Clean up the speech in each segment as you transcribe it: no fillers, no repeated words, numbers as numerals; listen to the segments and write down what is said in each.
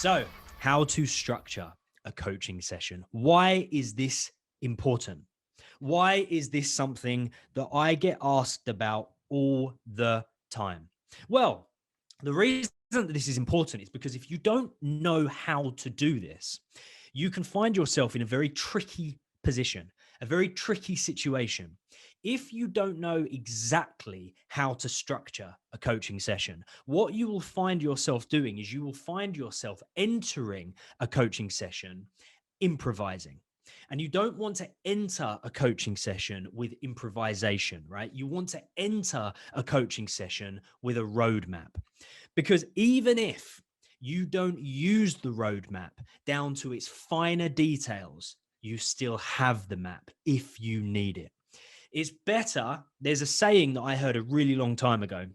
So, how to structure a coaching session? Why is this important? Why is this something that I get asked about all the time? Well, the reason that this is important is because if you don't know how to do this, you can find yourself in a very tricky position, a very tricky situation. If you don't know exactly how to structure a coaching session, what you will find yourself doing is you will find yourself entering a coaching session improvising. And you don't want to enter a coaching session with improvisation, right? You want to enter a coaching session with a roadmap. Because even if you don't use the roadmap down to its finer details, you still have the map if you need it. It's better. There's a saying that I heard a really long time ago,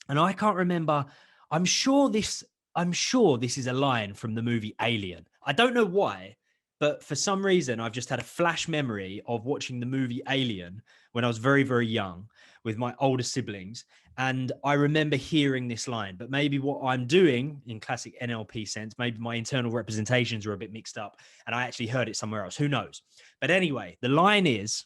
and I can't remember. I'm sure this is a line from the movie Alien. I don't know why, but for some reason I've just had a flash memory of watching the movie Alien when I was very, very young with my older siblings. And I remember hearing this line, but maybe what I'm doing in classic NLP sense, maybe my internal representations are a bit mixed up and I actually heard it somewhere else. Who knows? But anyway, the line is,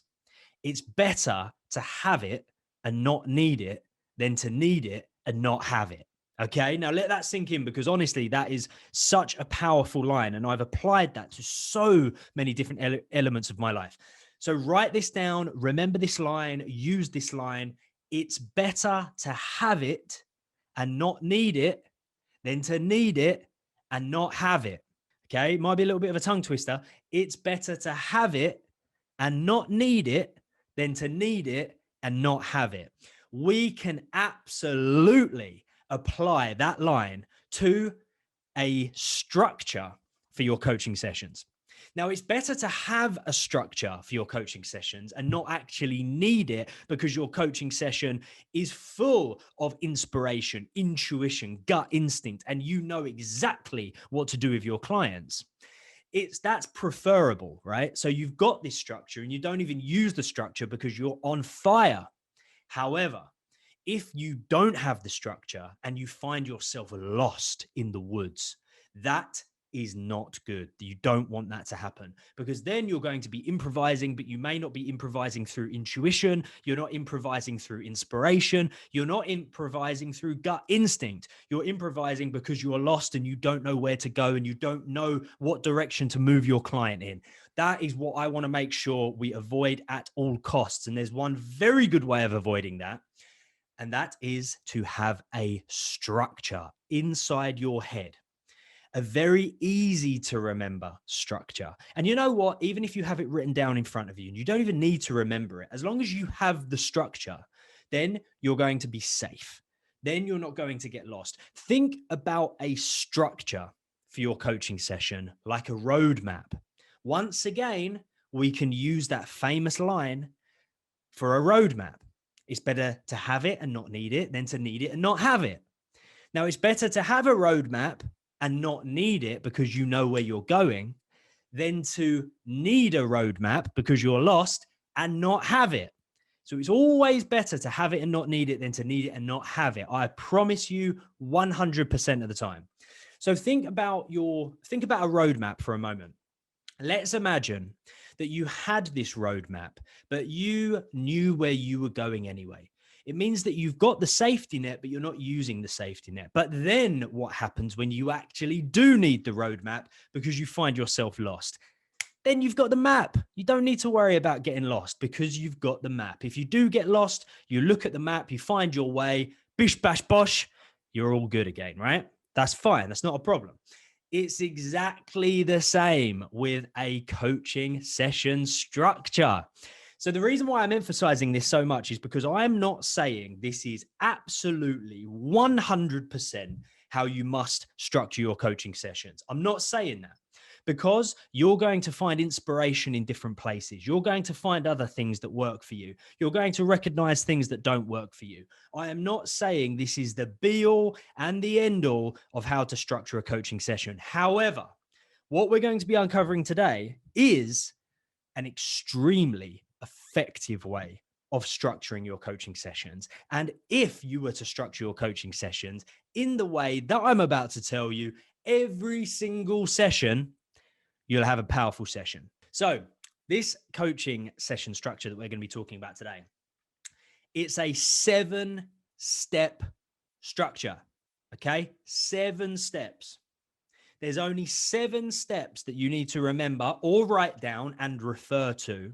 it's better to have it and not need it than to need it and not have it. Okay. Now let that sink in, because honestly, that is such a powerful line. And I've applied that to so many different elements of my life. So write this down, remember this line, use this line. It's better to have it and not need it than to need it and not have it. Okay. It might be a little bit of a tongue twister. It's better to have it and not need it than to need it and not have it. We can absolutely apply that line to a structure for your coaching sessions. Now, it's better to have a structure for your coaching sessions and not actually need it, because your coaching session is full of inspiration, intuition, gut instinct, and you know exactly what to do with your clients. That's preferable, right? So you've got this structure and you don't even use the structure because you're on fire. However, if you don't have the structure and you find yourself lost in the woods, that is not good. You don't want that to happen, because then you're going to be improvising, but you may not be improvising through intuition. You're not improvising through inspiration. You're not improvising through gut instinct. You're improvising because you are lost and you don't know where to go and you don't know what direction to move your client in. That is what I want to make sure we avoid at all costs. And there's one very good way of avoiding that. And that is to have a structure inside your head, a very easy to remember structure. And you know what? Even if you have it written down in front of you and you don't even need to remember it, as long as you have the structure, then you're going to be safe. Then you're not going to get lost. Think about a structure for your coaching session like a roadmap. Once again, we can use that famous line for a roadmap. It's better to have it and not need it than to need it and not have it. Now, it's better to have a roadmap and not need it because you know where you're going than to need a roadmap because you're lost and not have it. So it's always better to have it and not need it than to need it and not have it. I promise you 100% of the time. So think about a roadmap for a moment. Let's imagine that you had this roadmap, but you knew where you were going anyway. It means that you've got the safety net, but you're not using the safety net. But then what happens when you actually do need the roadmap because you find yourself lost? Then you've got the map. You don't need to worry about getting lost because you've got the map. If you do get lost, you look at the map, you find your way, bish, bash, bosh, you're all good again, right? That's fine. That's not a problem. It's exactly the same with a coaching session structure. So the reason why I'm emphasizing this so much is because I'm not saying this is absolutely 100% how you must structure your coaching sessions. I'm not saying that, because you're going to find inspiration in different places. You're going to find other things that work for you. You're going to recognize things that don't work for you. I am not saying this is the be all and the end all of how to structure a coaching session. However, what we're going to be uncovering today is an extremely effective way of structuring your coaching sessions. And if you were to structure your coaching sessions in the way that I'm about to tell you, every single session, you'll have a powerful session. So this coaching session structure that we're going to be talking about today, it's a 7-step structure. Okay. 7 steps. There's only 7 steps that you need to remember or write down and refer to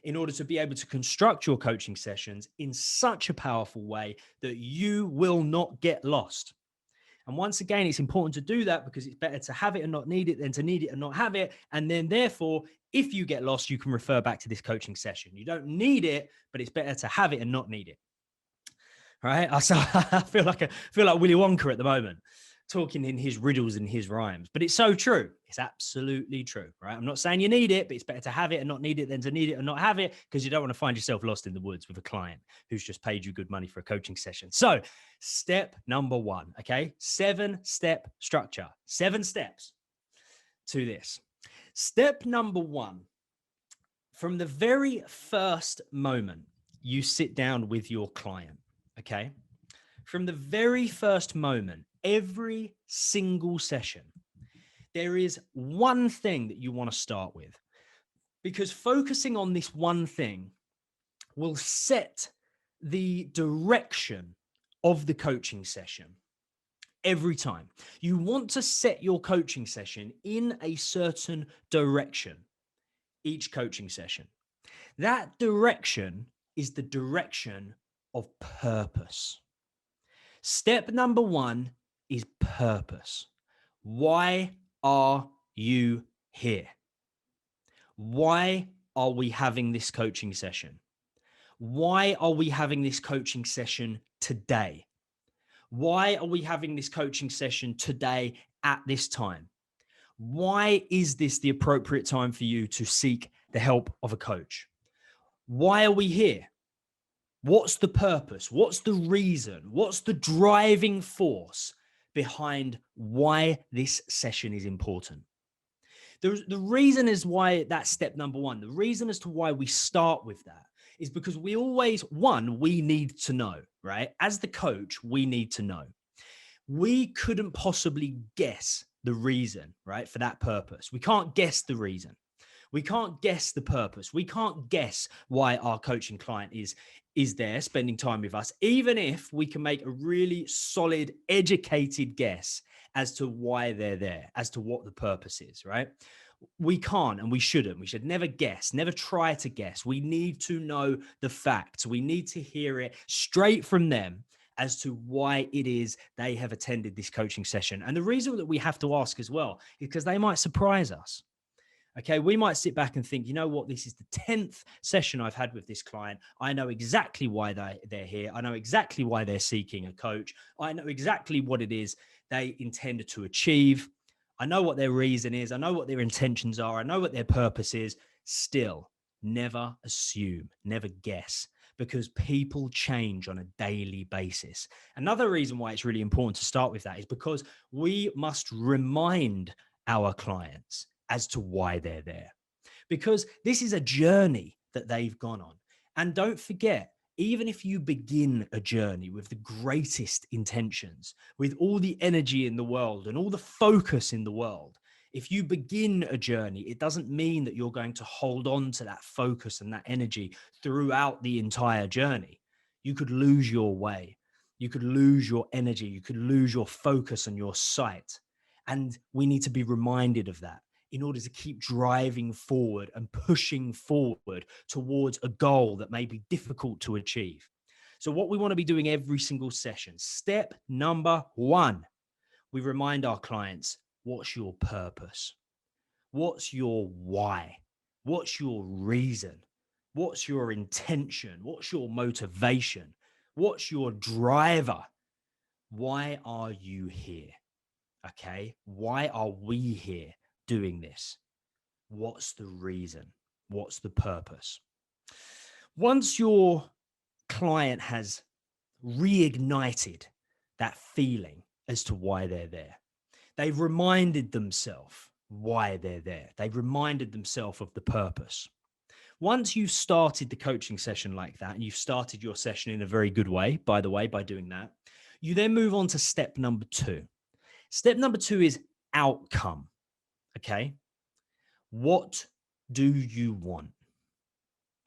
in order to be able to construct your coaching sessions in such a powerful way that you will not get lost. And once again, it's important to do that because it's better to have it and not need it than to need it and not have it. And then therefore, if you get lost, you can refer back to this coaching session. You don't need it, but it's better to have it and not need it. Right? So I feel like Willy Wonka at the moment, talking in his riddles and his rhymes, but it's so true. It's absolutely true, right? I'm not saying you need it, but it's better to have it and not need it than to need it and not have it, because you don't want to find yourself lost in the woods with a client who's just paid you good money for a coaching session. So step number 1, okay? 7-step structure, 7 steps to this. Step number 1, from the very first moment you sit down with your client, okay? From the very first moment, every single session, there is one thing that you want to start with, because focusing on this one thing will set the direction of the coaching session every time. You want to set your coaching session in a certain direction each coaching session. That direction is the direction of purpose. Step number 1 is purpose. Why are you here? Why are we having this coaching session? Why are we having this coaching session today? Why are we having this coaching session today at this time? Why is this the appropriate time for you to seek the help of a coach? Why are we here? What's the purpose? What's the reason? What's the driving force behind why this session is important? The reason is why that's step number 1. The reason as to why we start with that is because we always, we need to know, right? As the coach, we need to know. We couldn't possibly guess the reason, right, for that purpose. We can't guess the reason. We can't guess the purpose. We can't guess why our coaching client is there spending time with us, even if we can make a really solid, educated guess as to why they're there, as to what the purpose is, right? We can't and we shouldn't. We should never guess, never try to guess. We need to know the facts. We need to hear it straight from them as to why it is they have attended this coaching session. And the reason that we have to ask as well is because they might surprise us. Okay, we might sit back and think, you know what, this is the 10th session I've had with this client. I know exactly why they're here. I know exactly why they're seeking a coach. I know exactly what it is they intended to achieve. I know what their reason is. I know what their intentions are. I know what their purpose is. Still, never assume, never guess, because people change on a daily basis. Another reason why it's really important to start with that is because we must remind our clients as to why they're there, because this is a journey that they've gone on. And don't forget, even if you begin a journey with the greatest intentions, with all the energy in the world and all the focus in the world, if you begin a journey, it doesn't mean that you're going to hold on to that focus and that energy throughout the entire journey. You could lose your way. You could lose your energy. You could lose your focus and your sight. And we need to be reminded of that in order to keep driving forward and pushing forward towards a goal that may be difficult to achieve. So what we want to be doing every single session, step number 1, we remind our clients, what's your purpose? What's your why? What's your reason? What's your intention? What's your motivation? What's your driver? Why are you here? Okay. Why are we here doing this? What's the reason? What's the purpose? Once your client has reignited that feeling as to why they're there, they've reminded themselves why they're there. They've reminded themselves of the purpose. Once you've started the coaching session like that, and you've started your session in a very good way, by the way, by doing that, you then move on to step number 2. Step number 2 is outcome. Okay. What do you want?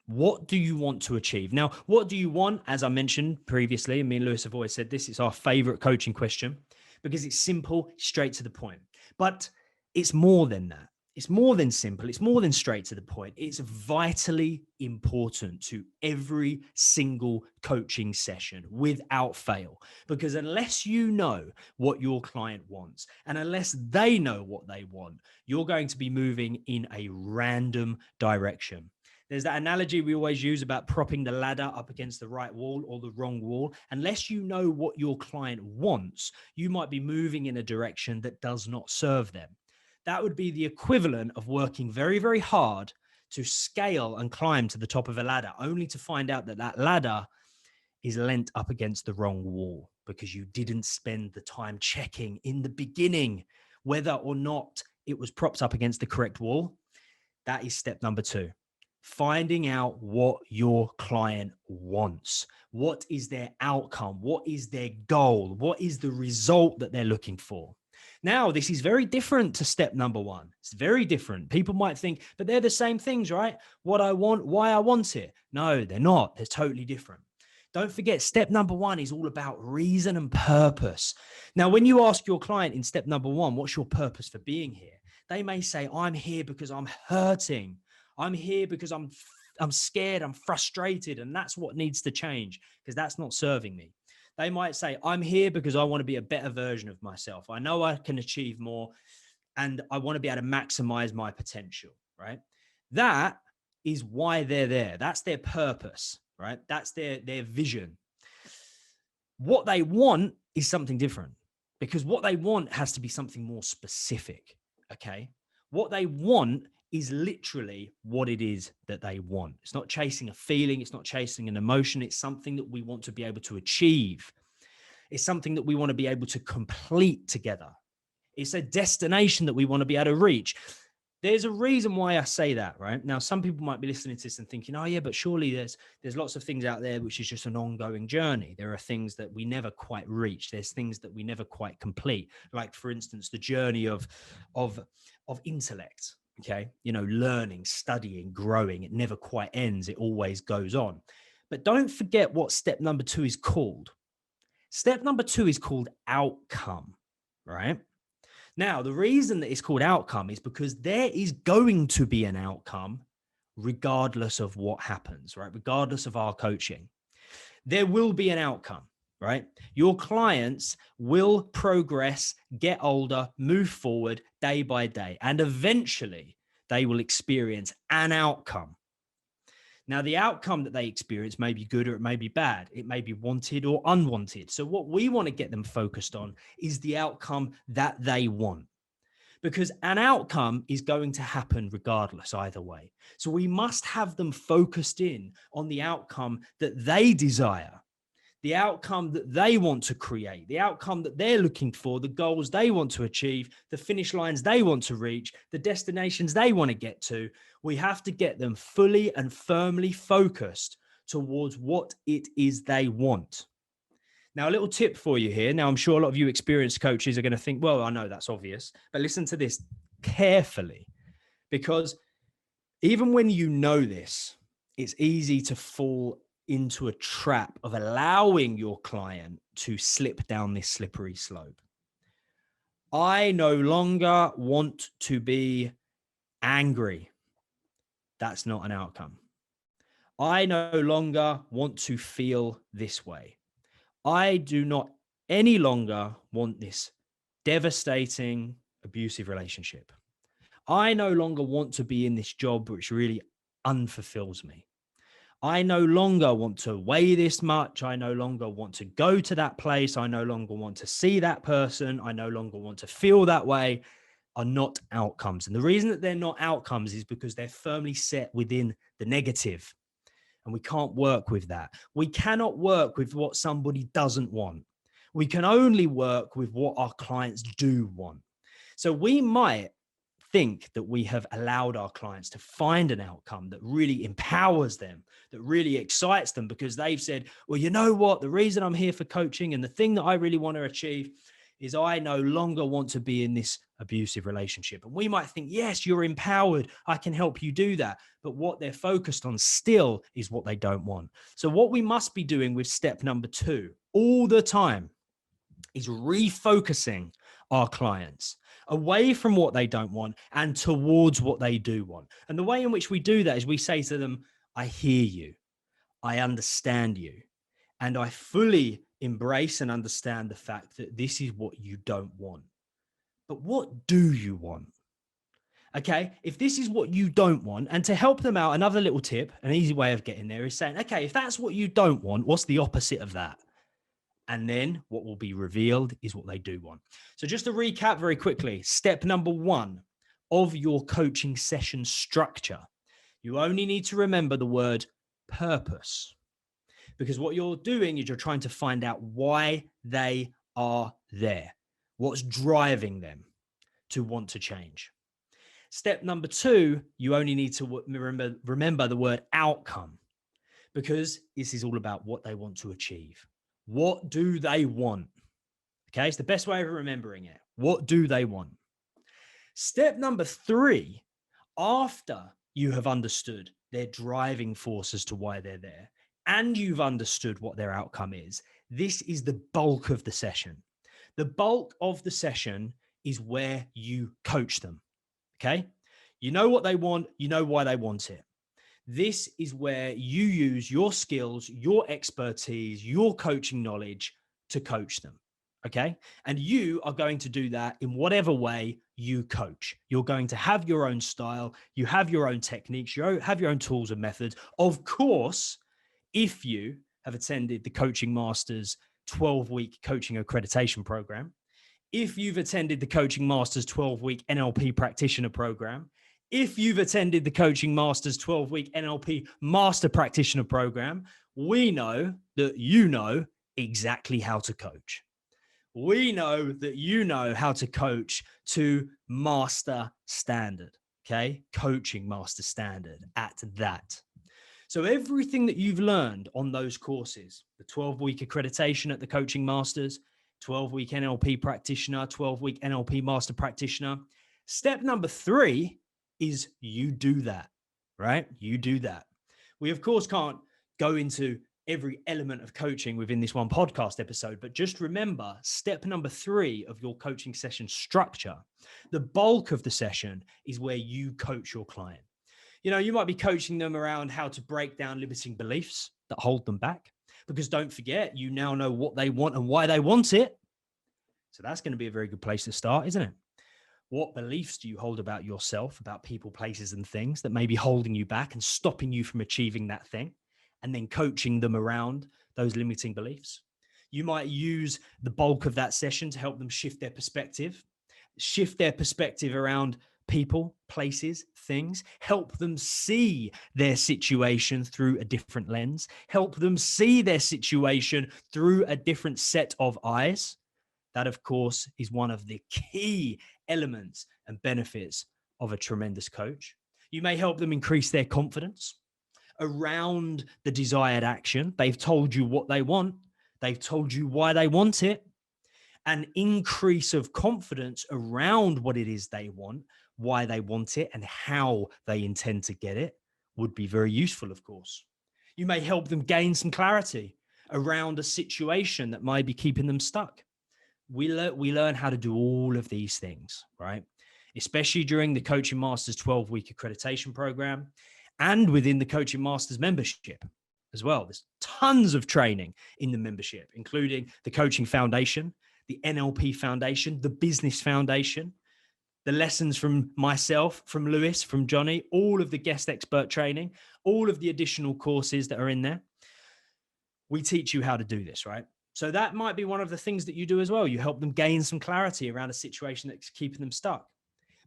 What do you want to achieve? Now, what do you want? As I mentioned previously, and me and Lewis have always said this, it's our favorite coaching question because it's simple, straight to the point. But it's more than that. It's more than simple. It's more than straight to the point. It's vitally important to every single coaching session without fail. Because unless you know what your client wants and unless they know what they want, you're going to be moving in a random direction. There's that analogy we always use about propping the ladder up against the right wall or the wrong wall. Unless you know what your client wants, you might be moving in a direction that does not serve them. That would be the equivalent of working very, very hard to scale and climb to the top of a ladder, only to find out that that ladder is leant up against the wrong wall because you didn't spend the time checking in the beginning whether or not it was propped up against the correct wall. That is step number 2. Finding out what your client wants. What is their outcome? What is their goal? What is the result that they're looking for? Now, this is very different to step number 1. It's very different. People might think, but they're the same things, right? What I want, why I want it. No, they're not. They're totally different. Don't forget, step number 1 is all about reason and purpose. Now, when you ask your client in step number 1, what's your purpose for being here? They may say, I'm here because I'm hurting. I'm here because I'm scared, I'm frustrated, and that's what needs to change because that's not serving me. They might say, I'm here because I want to be a better version of myself. I know I can achieve more and I want to be able to maximize my potential, right? That is why they're there. That's their purpose, right? That's their vision. What they want is something different because what they want has to be something more specific, okay? What they want is literally what it is that they want. It's not chasing a feeling. It's not chasing an emotion. It's something that we want to be able to achieve. It's something that we want to be able to complete together. It's a destination that we want to be able to reach. There's a reason why I say that, right? Now, some people might be listening to this and thinking, oh yeah, but surely there's lots of things out there which is just an ongoing journey. There are things that we never quite reach. There's things that we never quite complete. Like, for instance, the journey of intellect. Okay. Learning, studying, growing. It never quite ends. It always goes on. But don't forget what step number 2 is called. Step number 2 is called outcome, right? Now, the reason that it's called outcome is because there is going to be an outcome regardless of what happens, right? Regardless of our coaching, there will be an outcome, right? Your clients will progress, get older, move forward day by day, and eventually they will experience an outcome. Now, the outcome that they experience may be good or it may be bad. It may be wanted or unwanted. So what we want to get them focused on is the outcome that they want, because an outcome is going to happen regardless either way. So we must have them focused in on the outcome that they desire, the outcome that they want to create, the outcome that they're looking for, the goals they want to achieve, the finish lines they want to reach, the destinations they want to get to. We have to get them fully and firmly focused towards what it is they want. Now, a little tip for you here. Now, I'm sure a lot of you experienced coaches are going to think, well, I know that's obvious, but listen to this carefully, because even when you know this, it's easy to fall into a trap of allowing your client to slip down this slippery slope. I no longer want to be angry. That's not an outcome. I no longer want to feel this way. I do not any longer want this devastating, abusive relationship. I no longer want to be in this job which really unfulfills me. I no longer want to weigh this much. I no longer want to go to that place. I no longer want to see that person. I no longer want to feel that way. Are not outcomes. And the reason that they're not outcomes is because they're firmly set within the negative. And we can't work with that. We cannot work with what somebody doesn't want. We can only work with what our clients do want. So we might think that we have allowed our clients to find an outcome that really empowers them, that really excites them, because they've said, well, you know what, the reason I'm here for coaching and the thing that I really want to achieve is I no longer want to be in this abusive relationship. And we might think, yes, you're empowered. I can help you do that. But what they're focused on still is what they don't want. So what we must be doing with step number 2 all the time is refocusing our clients away from what they don't want and towards what they do want. And the way in which we do that is we say to them, I hear you, I understand you, and I fully embrace and understand the fact that this is what you don't want. But what do you want? Okay, if this is what you don't want, and to help them out, another little tip, an easy way of getting there is saying, okay, if that's what you don't want, what's the opposite of that? And then what will be revealed is what they do want. So just to recap very quickly, step number 1 of your coaching session structure, you only need to remember the word purpose, because what you're doing is you're trying to find out why they are there, what's driving them to want to change. Step number 2, you only need to remember the word outcome, because this is all about what they want to achieve. What do they want? Okay, it's the best way of remembering it. What do they want? Step number 3, after you have understood their driving force as to why they're there, and you've understood what their outcome is, this is the bulk of the session. The bulk of the session is where you coach them. Okay, you know what they want, you know why they want it. This is where you use your skills, your expertise, your coaching knowledge to coach them. Okay. And you are going to do that in whatever way you coach. You're going to have your own style. You have your own techniques. You have your own tools and methods. Of course, if you have attended the Coaching Masters 12-week coaching accreditation program, if you've attended the Coaching Masters 12-week NLP practitioner program, if you've attended the Coaching Masters 12-week NLP Master Practitioner program, we know that you know exactly how to coach. We know that you know how to coach to master standard, okay? Coaching master standard at that. So everything that you've learned on those courses, the 12-week accreditation at the Coaching Masters, 12-week NLP practitioner, 12-week NLP master practitioner, step number 3 is you do that, right? You do that. We, of course, can't go into every element of coaching within this one podcast episode, but just remember step number 3 of your coaching session structure. The bulk of the session is where you coach your client. You know, you might be coaching them around how to break down limiting beliefs that hold them back, because don't forget, you now know what they want and why they want it. So that's going to be a very good place to start, isn't it? What beliefs do you hold about yourself, about people, places, and things that may be holding you back and stopping you from achieving that thing? And then coaching them around those limiting beliefs. You might use the bulk of that session to help them shift their perspective around people, places, things, help them see their situation through a different lens, help them see their situation through a different set of eyes. That, of course, is one of the key elements and benefits of a tremendous coach. You may help them increase their confidence around the desired action. They've told you what they want. They've told you why they want it. An increase of confidence around what it is they want, why they want it, and how they intend to get it would be very useful, of course. You may help them gain some clarity around a situation that might be keeping them stuck. We learn how to do all of these things, right? Especially during the Coaching Masters 12-week accreditation program and within the Coaching Masters membership as well. There's tons of training in the membership, including the Coaching Foundation, the NLP Foundation, the Business Foundation, the lessons from myself, from Lewis, from Johnny, all of the guest expert training, all of the additional courses that are in there. We teach you how to do this, right? So that might be one of the things that you do as well. You help them gain some clarity around a situation that's keeping them stuck.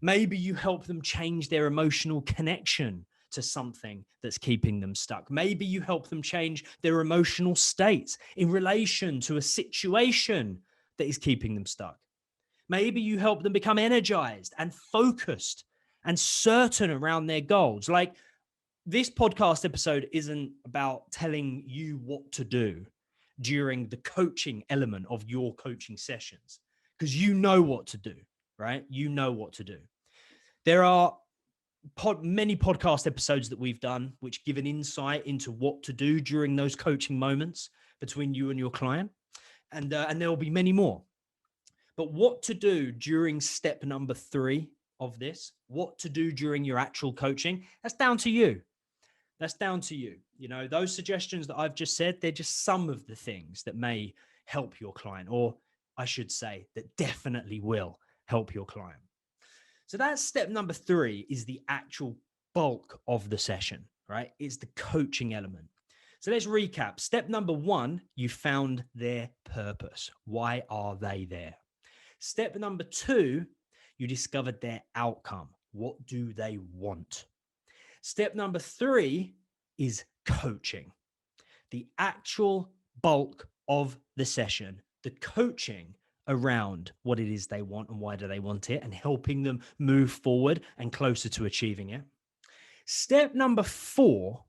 Maybe you help them change their emotional connection to something that's keeping them stuck. Maybe you help them change their emotional states in relation to a situation that is keeping them stuck. Maybe you help them become energized and focused and certain around their goals. Like, this podcast episode isn't about telling you what to do during the coaching element of your coaching sessions, because you know what to do, right? You know what to do. There are many podcast episodes that we've done which give an insight into what to do during those coaching moments between you and your client. And there will be many more. But what to do during step number 3 of this, what to do during your actual coaching, that's down to you. That's down to you. You know, those suggestions that I've just said, they're just some of the things that may help your client, or I should say that definitely will help your client. So that's step number 3, is the actual bulk of the session, right? It's the coaching element. So let's recap. Step number 1, you found their purpose. Why are they there? Step number 2, you discovered their outcome. What do they want? Step number 3 is coaching. The actual bulk of the session, the coaching around what it is they want and why do they want it, and helping them move forward and closer to achieving it. Step number 4,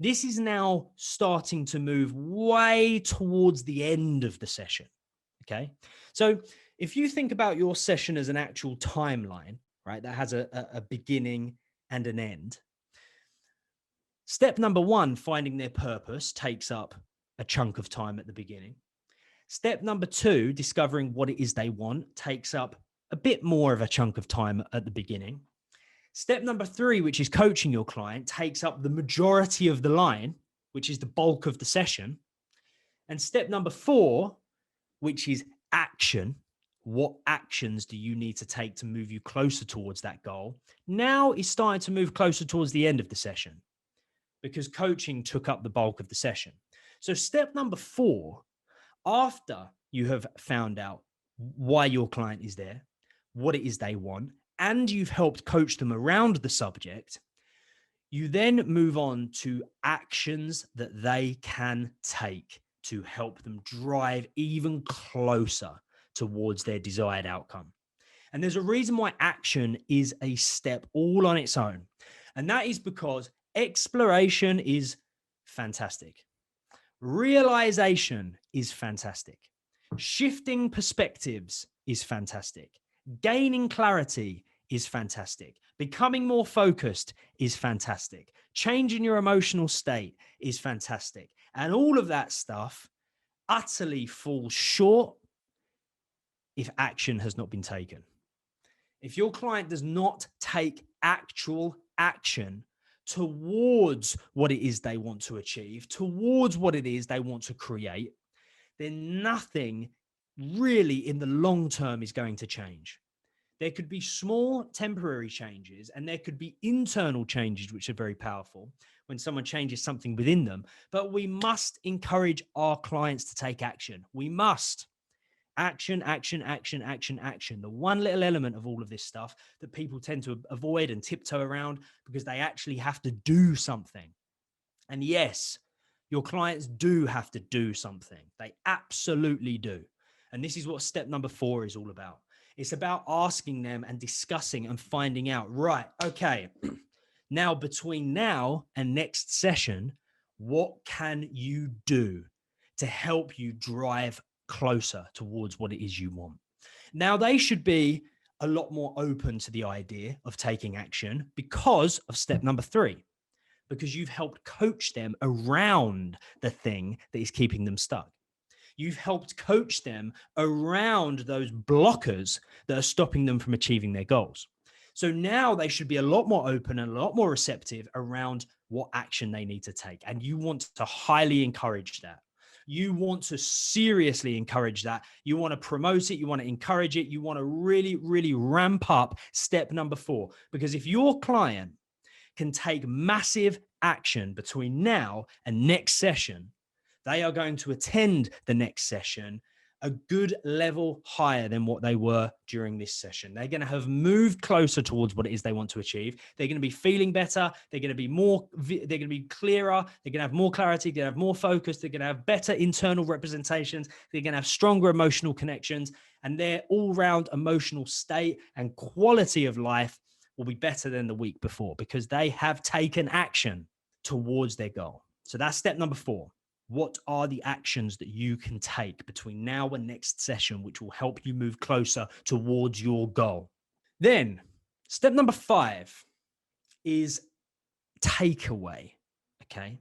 this is now starting to move way towards the end of the session. Okay. So if you think about your session as an actual timeline, right, that has a beginning and an end. Step number 1, finding their purpose, takes up a chunk of time at the beginning. Step number 2, discovering what it is they want, takes up a bit more of a chunk of time at the beginning. Step number 3, which is coaching your client, takes up the majority of the line, which is the bulk of the session. And step number 4, which is action. What actions do you need to take to move you closer towards that goal? Now is starting to move closer towards the end of the session, because coaching took up the bulk of the session. So step number 4, after you have found out why your client is there, what it is they want, and you've helped coach them around the subject, you then move on to actions that they can take to help them drive even closer towards their desired outcome. And there's a reason why action is a step all on its own. And that is because exploration is fantastic. Realization is fantastic. Shifting perspectives is fantastic. Gaining clarity is fantastic. Becoming more focused is fantastic. Changing your emotional state is fantastic. And all of that stuff utterly falls short if action has not been taken. If your client does not take actual action towards what it is they want to achieve, towards what it is they want to create, then nothing really in the long term is going to change. There could be small temporary changes, and there could be internal changes, which are very powerful when someone changes something within them. But we must encourage our clients to take action. We must. Action, action, action, action, action. The one little element of all of this stuff that people tend to avoid and tiptoe around because they actually have to do something. And yes, your clients do have to do something. They absolutely do. And this is what step number 4 is all about. It's about asking them and discussing and finding out, right, okay, now between now and next session, what can you do to help you drive closer towards what it is you want? Now, they should be a lot more open to the idea of taking action because of step number 3, because you've helped coach them around the thing that is keeping them stuck. You've helped coach them around those blockers that are stopping them from achieving their goals. So now they should be a lot more open and a lot more receptive around what action they need to take. And you want to highly encourage that. You want to seriously encourage that. You want to promote it. You want to encourage it. You want to really, really ramp up step number 4. Because if your client can take massive action between now and next session, they are going to attend the next session a good level higher than what they were during this session. They're going to have moved closer towards what it is they want to achieve. They're going to be feeling better. They're going to be they're going to be clearer. They're going to have more clarity. They're going to have more focus. They're going to have better internal representations. They're going to have stronger emotional connections, and their all-round emotional state and quality of life will be better than the week before because they have taken action towards their goal. So that's step number 4. What are the actions that you can take between now and next session, which will help you move closer towards your goal? Then step number 5 is takeaway. Okay.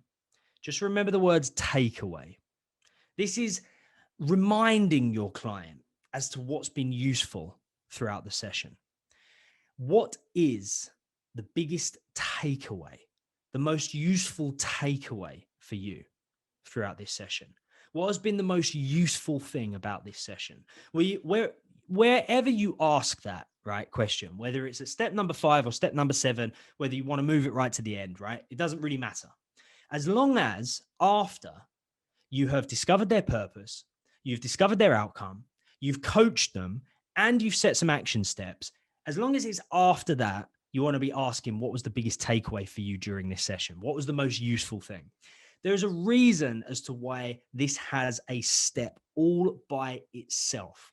Just remember the words takeaway. This is reminding your client as to what's been useful throughout the session. What is the biggest takeaway, the most useful takeaway for you throughout this session? What has been the most useful thing about this session? Wherever you ask that right question, whether it's at step number 5 or step number 7, whether you want to move it right to the end, right? It doesn't really matter. As long as after you have discovered their purpose, you've discovered their outcome, you've coached them, and you've set some action steps, as long as it's after that, you want to be asking, what was the biggest takeaway for you during this session? What was the most useful thing? There's a reason as to why this has a step all by itself.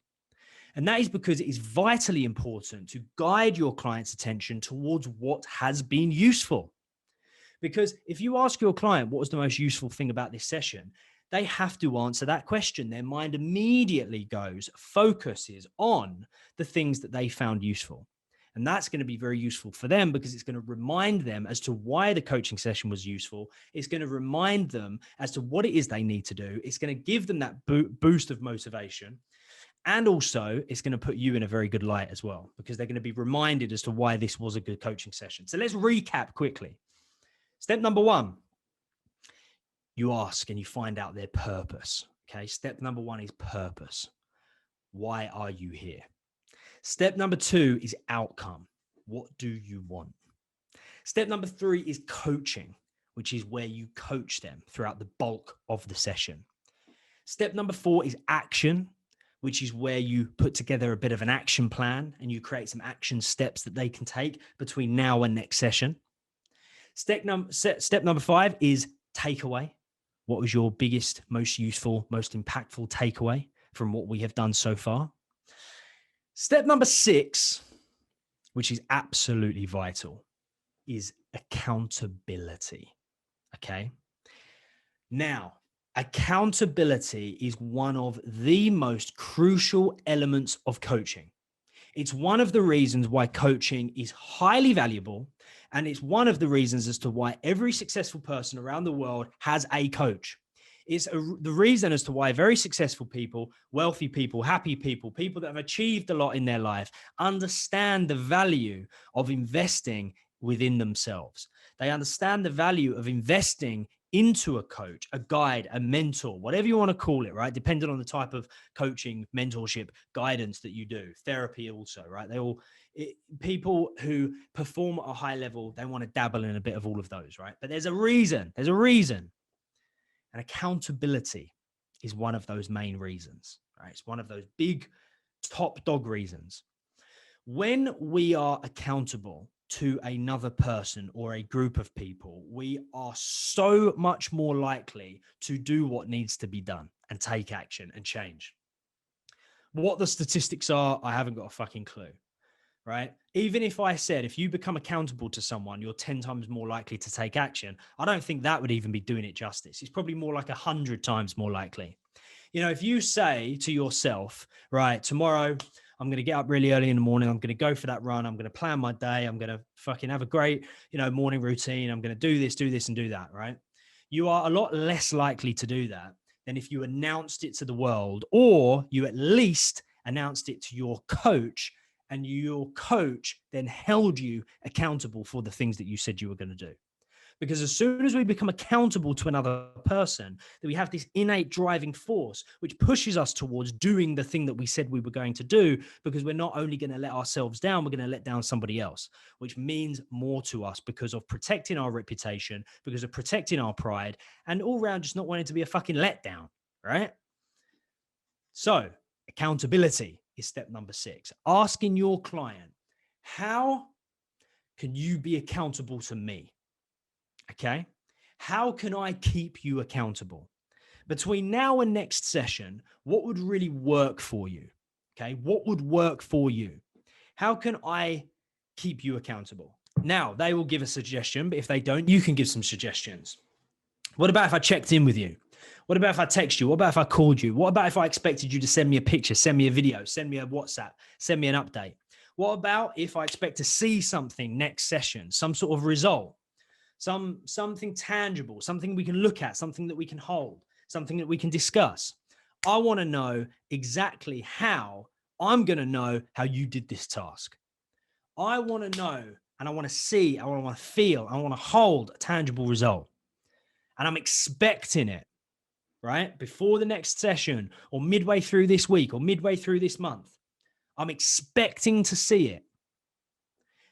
And that is because it is vitally important to guide your client's attention towards what has been useful. Because if you ask your client, what was the most useful thing about this session? They have to answer that question. Their mind immediately focuses on the things that they found useful. And that's going to be very useful for them because it's going to remind them as to why the coaching session was useful. It's going to remind them as to what it is they need to do. It's going to give them that boost of motivation. And also, it's going to put you in a very good light as well, because they're going to be reminded as to why this was a good coaching session. So let's recap quickly. Step number 1, you ask and you find out their purpose. Okay. Step number 1 is purpose. Why are you here? Step number 2 is outcome. What do you want? Step number 3 is coaching, which is where you coach them throughout the bulk of the session. Step number 4 is action, which is where you put together a bit of an action plan and you create some action steps that they can take between now and next session. Step number 5 is takeaway. What was your biggest, most useful, most impactful takeaway from what we have done so far? Step number 6, which is absolutely vital, is accountability. Okay. Now, accountability is one of the most crucial elements of coaching. It's one of the reasons why coaching is highly valuable. And it's one of the reasons as to why every successful person around the world has a coach. It's the reason as to why very successful people, wealthy people, happy people, people that have achieved a lot in their life understand the value of investing within themselves. They understand the value of investing into a coach, a guide, a mentor, whatever you want to call it, right? Depending on the type of coaching, mentorship, guidance that you do, therapy also, right? People who perform at a high level, they want to dabble in a bit of all of those, right? But there's a reason. And accountability is one of those main reasons, right? It's one of those big top dog reasons. When we are accountable to another person or a group of people, we are so much more likely to do what needs to be done and take action and change. What the statistics are, I haven't got a fucking clue, right? Even if I said, if you become accountable to someone, you're 10 times more likely to take action, I don't think that would even be doing it justice. It's probably more like 100 times more likely. You know, if you say to yourself, right, tomorrow I'm going to get up really early in the morning. I'm going to go for that run. I'm going to plan my day. I'm going to fucking have a great, morning routine. I'm going to do this, and do that, right? You are a lot less likely to do that than if you announced it to the world, or you at least announced it to your coach, and your coach then held you accountable for the things that you said you were going to do. Because as soon as we become accountable to another person, that we have this innate driving force, which pushes us towards doing the thing that we said we were going to do, because we're not only going to let ourselves down, we're going to let down somebody else, which means more to us because of protecting our reputation, because of protecting our pride, and all around just not wanting to be a fucking letdown, right? So accountability is step number 6. Asking your client, how can you be accountable to me? Okay. How can I keep you accountable? Between now and next session, what would really work for you? Okay. What would work for you? How can I keep you accountable? Now, they will give a suggestion, but if they don't, you can give some suggestions. What about if I checked in with you? What about if I text you? What about if I called you? What about if I expected you to send me a picture, send me a video, send me a WhatsApp, send me an update? What about if I expect to see something next session, some sort of result, something tangible, something we can look at, something that we can hold, something that we can discuss? I want to know exactly how I'm going to know how you did this task. I want to know, and I want to see, I want to feel, I want to hold a tangible result. And I'm expecting it, right? Before the next session, or midway through this week, or midway through this month. I'm expecting to see it.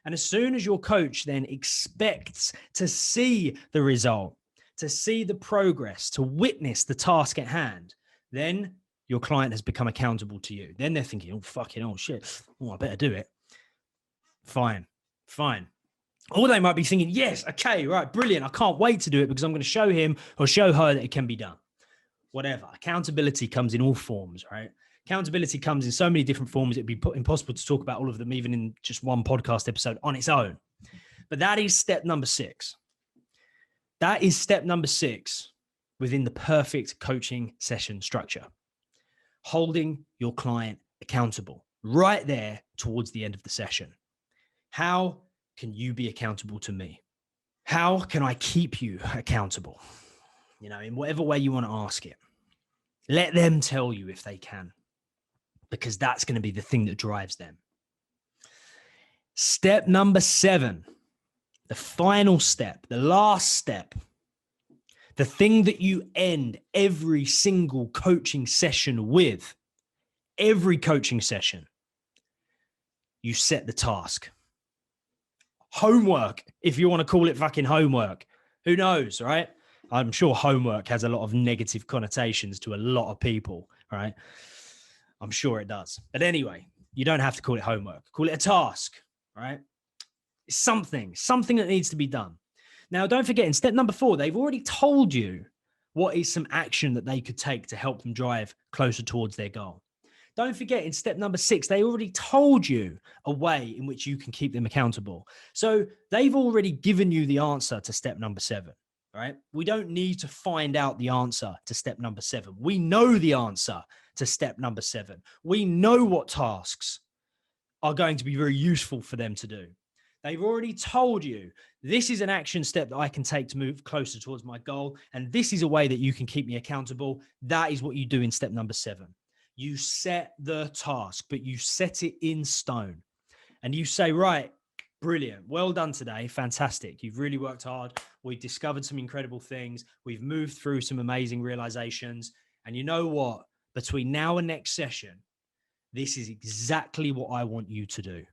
And as soon as your coach then expects to see the result, to see the progress, to witness the task at hand, then your client has become accountable to you. Then they're thinking, oh shit, I better do it. Fine. Or they might be thinking, yes, okay, right, brilliant. I can't wait to do it because I'm going to show him or show her that it can be done. Whatever. Accountability comes in all forms, right? Accountability comes in so many different forms. It'd be impossible to talk about all of them, even in just one podcast episode on its own. But that is step number 6. That is step number 6 within the perfect coaching session structure. Holding your client accountable right there towards the end of the session. How can you be accountable to me? How can I keep you accountable? In whatever way you want to ask it. Let them tell you if they can, because that's going to be the thing that drives them. Step number 7, the final step, the last step, the thing that you end every single coaching session with, every coaching session, you set the task. Homework, if you want to call it fucking homework. Who knows, right? I'm sure homework has a lot of negative connotations to a lot of people, right? I'm sure it does. But anyway, you don't have to call it homework. Call it a task, right? It's something that needs to be done. Now, don't forget, in step number 4, they've already told you what is some action that they could take to help them drive closer towards their goal. Don't forget, in step number 6, they already told you a way in which you can keep them accountable. So they've already given you the answer to step number 7, right? We don't need to find out the answer to step number 7. We know the answer to step number 7. We know what tasks are going to be very useful for them to do. They've already told you this is an action step that I can take to move closer towards my goal. And this is a way that you can keep me accountable. That is what you do in step number 7. You set the task, but you set it in stone. And you say, right, brilliant. Well done today. Fantastic. You've really worked hard. We've discovered some incredible things. We've moved through some amazing realizations. And you know what? Between now and next session, this is exactly what I want you to do.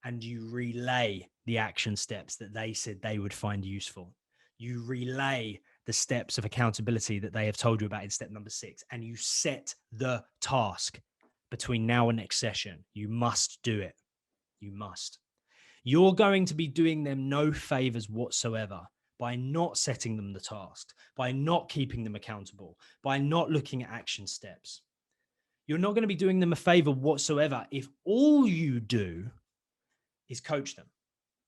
And you relay the action steps that they said they would find useful. You relay the steps of accountability that they have told you about in step number 6, and you set the task between now and next session. You must do it. You must. You're going to be doing them no favors whatsoever by not setting them the task, by not keeping them accountable, by not looking at action steps. You're not going to be doing them a favor whatsoever if all you do is coach them.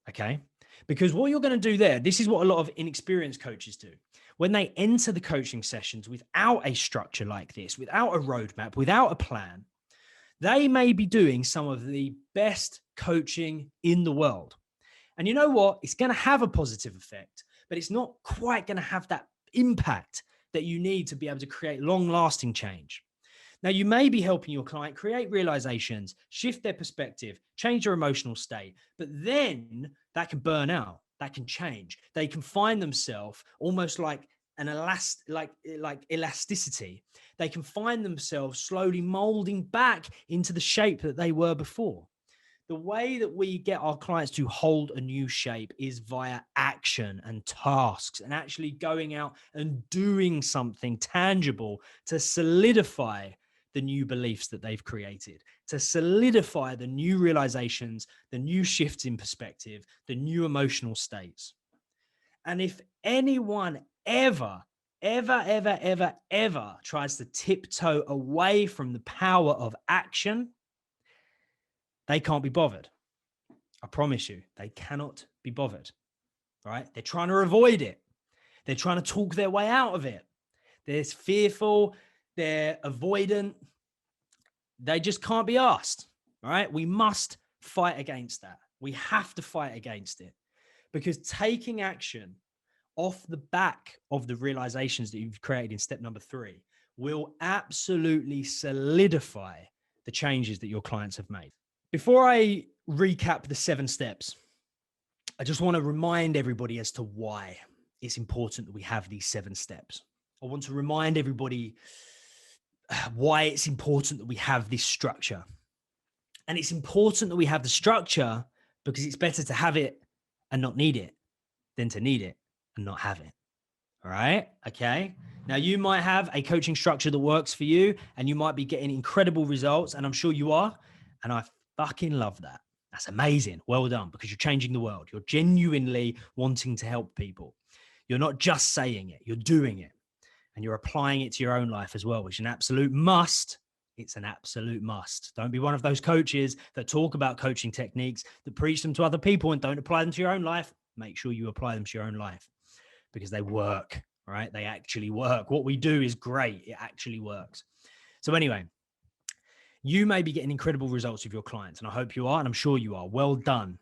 Okay? Because what you're going to do there, this is what a lot of inexperienced coaches do. When they enter the coaching sessions without a structure like this, without a roadmap, without a plan, they may be doing some of the best coaching in the world. And you know what? It's going to have a positive effect, but it's not quite going to have that impact that you need to be able to create long-lasting change. Now, you may be helping your client create realizations, shift their perspective, change their emotional state, but then that can burn out, that can change. They can find themselves almost like an elasticity. They can find themselves slowly molding back into the shape that they were before. The way that we get our clients to hold a new shape is via action and tasks, and actually going out and doing something tangible to solidify the new beliefs that they've created, to solidify the new realizations, the new shifts in perspective, the new emotional states. And if anyone ever tries to tiptoe away from the power of action, they can't be bothered. I promise you, they cannot be bothered, right? They're trying to avoid it. They're trying to talk their way out of it. They're fearful. They're avoidant. They just can't be asked, right? We must fight against that. We have to fight against it, because taking action off the back of the realizations that you've created in step number 3 will absolutely solidify the changes that your clients have made. Before I recap the 7 steps, I just want to remind everybody as to why it's important that we have these 7 steps. I want to remind everybody why it's important that we have this structure. And it's important that we have the structure because it's better to have it and not need it than to need it and not have it. All right. Okay. Now you might have a coaching structure that works for you and you might be getting incredible results, and I'm sure you are. And I fucking love that. That's amazing. Well done, because you're changing the world. You're genuinely wanting to help people. You're not just saying it, you're doing it, and you're applying it to your own life as well, which is an absolute must. It's an absolute must. Don't be one of those coaches that talk about coaching techniques, that preach them to other people and don't apply them to your own life. Make sure you apply them to your own life, because they work, right? They actually work. What we do is great. It actually works. So anyway, you may be getting incredible results with your clients, and I hope you are, and I'm sure you are. Well done.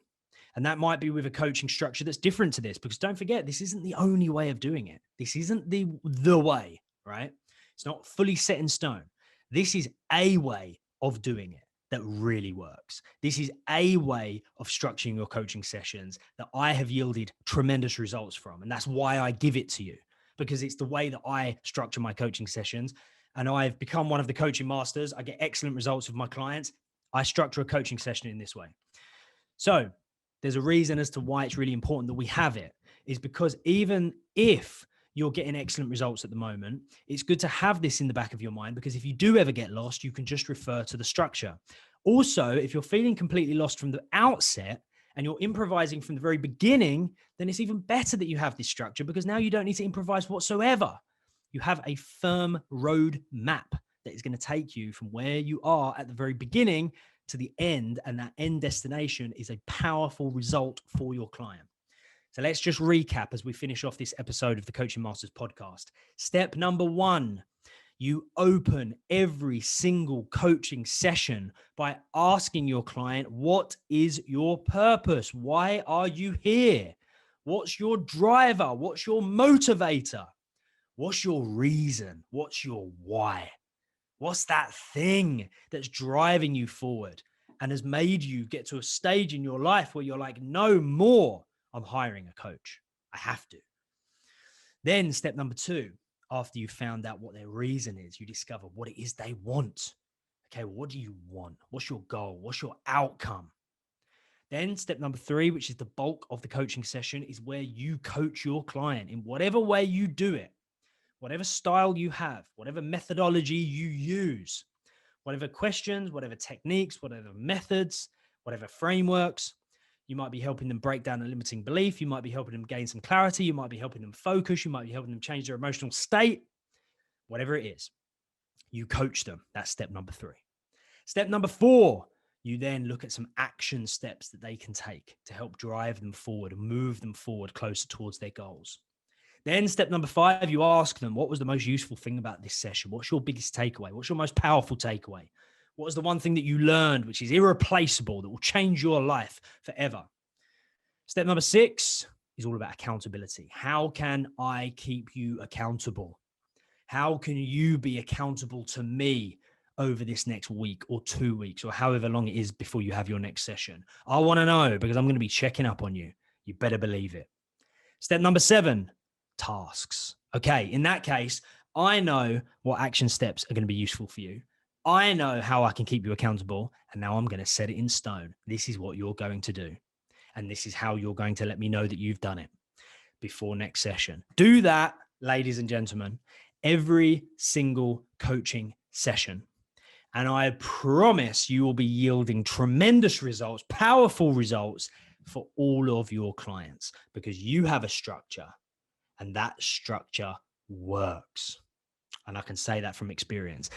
And that might be with a coaching structure that's different to this, because don't forget, this isn't the only way of doing it. This isn't the way, right? It's not fully set in stone. This is a way of doing it that really works. This is a way of structuring your coaching sessions that I have yielded tremendous results from. And that's why I give it to you, because it's the way that I structure my coaching sessions. And I've become one of the coaching masters. I get excellent results with my clients. I structure a coaching session in this way. So there's a reason as to why it's really important that we have it, is because even if you're getting excellent results at the moment, it's good to have this in the back of your mind, because if you do ever get lost, you can just refer to the structure. Also, if you're feeling completely lost from the outset and you're improvising from the very beginning, then it's even better that you have this structure, because now you don't need to improvise whatsoever. You have a firm road map that is going to take you from where you are at the very beginning to the end, and that end destination is a powerful result for your client. So let's just recap as we finish off this episode of the Coaching Masters podcast. Step number 1, you open every single coaching session by asking your client, what is your purpose? Why are you here? What's your driver? What's your motivator? What's your reason? What's your why? What's that thing that's driving you forward and has made you get to a stage in your life where you're like, no more. I'm hiring a coach. I have to. Then step number 2, after you've found out what their reason is, you discover what it is they want. Okay, what do you want? What's your goal? What's your outcome? Then step number 3, which is the bulk of the coaching session, is where you coach your client in whatever way you do it, whatever style you have, whatever methodology you use, whatever questions, whatever techniques, whatever methods, whatever frameworks. You might be helping them break down a limiting belief. You might be helping them gain some clarity. You might be helping them focus. You might be helping them change their emotional state. Whatever it is, you coach them. That's step number 3. Step number 4, you then look at some action steps that they can take to help drive them forward and move them forward closer towards their goals. Then step number 5, you ask them, what was the most useful thing about this session? What's your biggest takeaway? What's your most powerful takeaway? What was the one thing that you learned, which is irreplaceable, that will change your life forever? Step number 6 is all about accountability. How can I keep you accountable? How can you be accountable to me over this next week or 2 weeks or however long it is before you have your next session? I want to know, because I'm going to be checking up on you. You better believe it. Step number 7, tasks. Okay, in that case, I know what action steps are going to be useful for you. I know how I can keep you accountable, and now I'm going to set it in stone. This is what you're going to do, and this is how you're going to let me know that you've done it before next session. Do that, ladies and gentlemen, every single coaching session, and I promise you will be yielding tremendous results, powerful results for all of your clients, because you have a structure, and that structure works. And I can say that from experience.